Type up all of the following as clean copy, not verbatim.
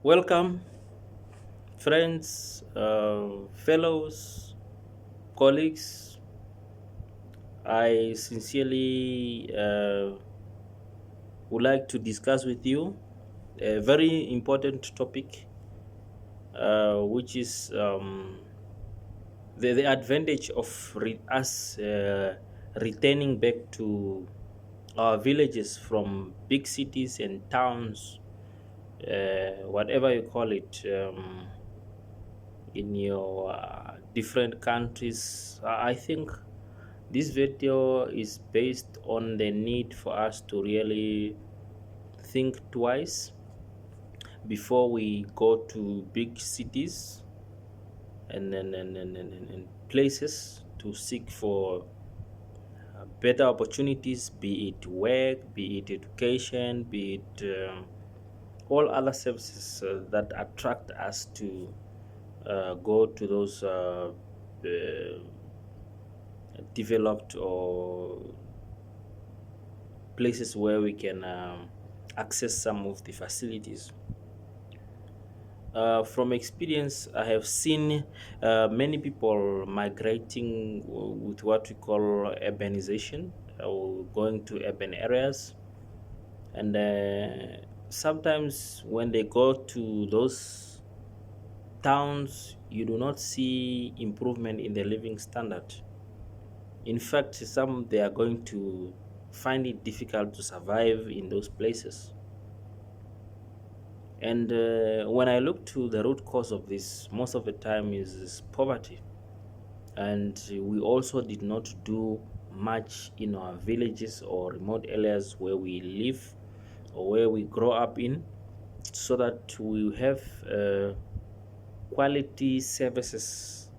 Welcome, friends, fellows, colleagues. I sincerely would like to discuss with you a very important topic, which is the advantage of us returning back to our villages from big cities and towns, whatever you call it. In your different countries. I think this video is based on the need for us to really think twice before we go to big cities and places to seek for better opportunities, be it work, be it education, be it all other services that attract us to go to those developed or places where we can access some of the facilities. From experience, I have seen many people migrating with what we call urbanization, going to urban areas. And sometimes when they go to those towns, you do not see improvement in the living standard. In fact, some they are going to find it difficult to survive in those places. And when I look to the root cause of this, most of the time is poverty. And we also did not do much in our villages or remote areas where we live or where we grow up in, so that we have quality services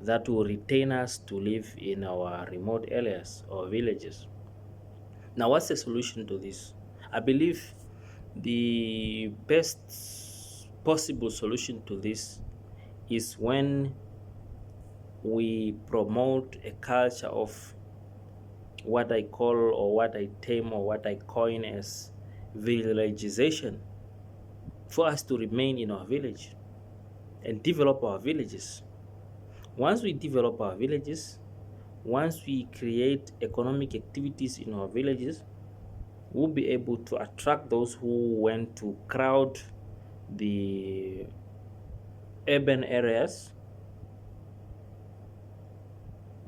that will retain us to live in our remote areas or villages. Now, what's the solution to this? I believe the best possible solution to this is when we promote a culture of what I call or what I term or what I coin as villagization, for us to remain in our village and develop our villages. Once we develop our villages, once we create economic activities in our villages, we'll be able to attract those who went to crowd the urban areas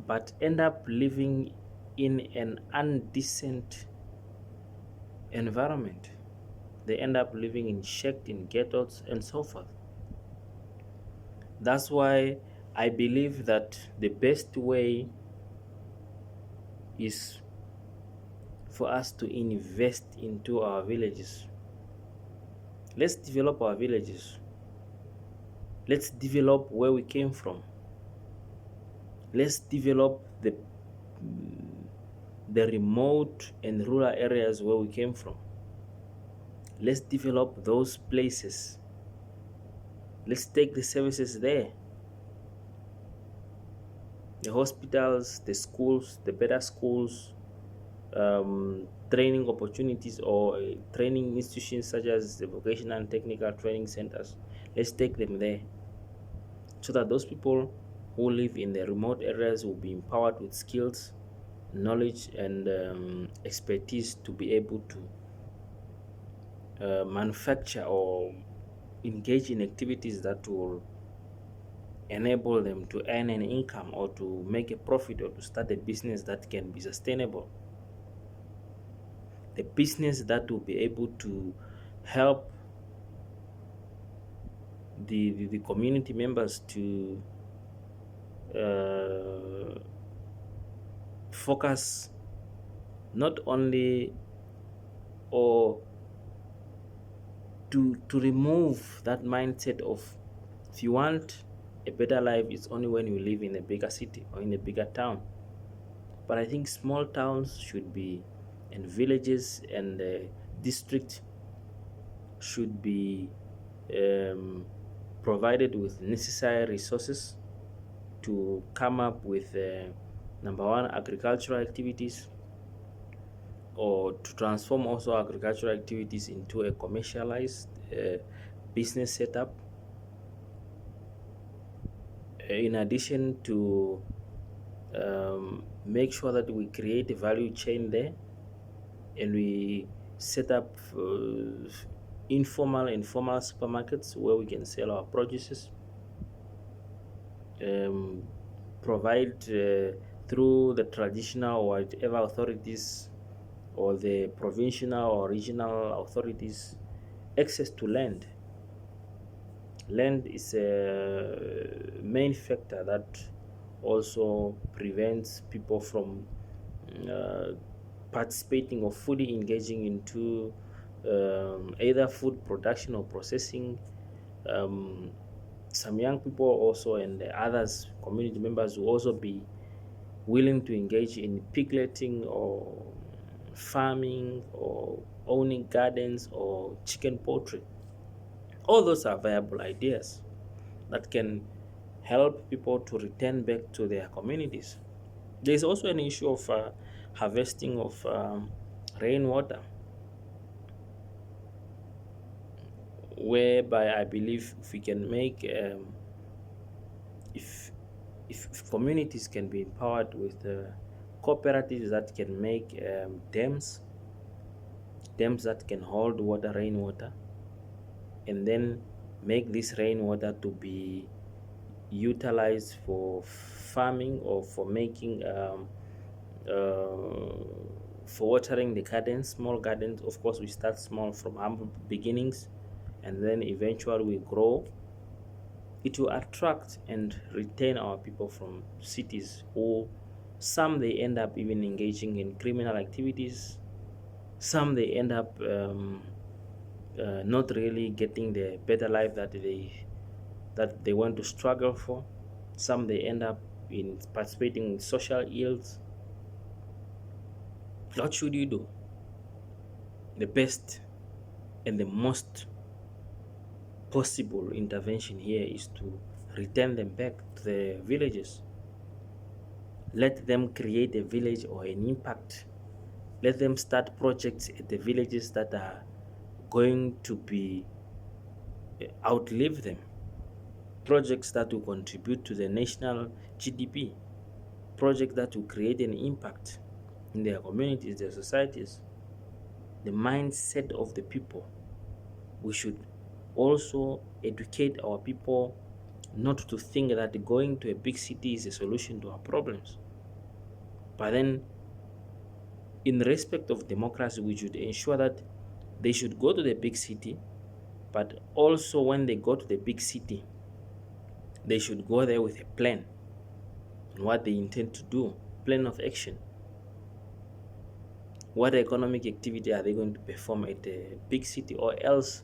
but end up living in an undecent environment. They end up living in shacked in ghettos and so forth. That's why I believe that the best way is for us to invest into our villages. Let's develop our villages. Let's develop where we came from. Let's develop the remote and rural areas where we came from. Let's develop those places. Let's take the services there. The hospitals, the schools, the better schools, training opportunities or training institutions such as the vocational and technical training centers. Let's take them there so that those people who live in the remote areas will be empowered with skills, knowledge, and expertise to be able to manufacture or engage in activities that will enable them to earn an income or to make a profit or to start a business that can be sustainable. A business that will be able to help the community members to uh, focus not only or to remove that mindset of, if you want a better life, it's only when you live in a bigger city or in a bigger town. But I think small towns should be, and villages and districts should be um, provided with necessary resources to come up with number one, agricultural activities, or to transform also agricultural activities into a commercialized business setup, in addition to make sure that we create a value chain there, and we set up informal and formal supermarkets where we can sell our produces, um, provide through the traditional or whatever authorities or the provincial or regional authorities access to land. Land is a main factor that also prevents people from uh, participating or fully engaging into either food production or processing. Um, some young people also and the others, community members, will also be willing to engage in pigletting or farming or owning gardens or chicken poultry. All those are viable ideas that can help people to return back to their communities. There is also an issue of harvesting of rainwater, whereby I believe if we can make if, if communities can be empowered with cooperatives that can make dams that can hold water, rainwater, and then make this rainwater to be utilized for farming or for making uh, for watering the gardens, small gardens. Of course, we start small from humble beginnings, and then eventually we grow. It will attract and retain our people from cities, or some they end up even engaging in criminal activities. Some they end up not really getting the better life that they want to struggle for. Some they end up in participating in social ills. What should you do? The best and the most possible intervention here is to return them back to the villages. Let them create a village or an impact. Let them start projects at the villages that are going to be outlive them. Projects that will contribute to the national GDP. Projects that will create an impact in their communities, their societies, the mindset of the people. We should also educate our people not to think that going to a big city is a solution to our problems. But then, in respect of democracy, we should ensure that they should go to the big city, but also when they go to the big city, they should go there with a plan on what they intend to do, plan of action. What economic activity are they going to perform at the big city, or else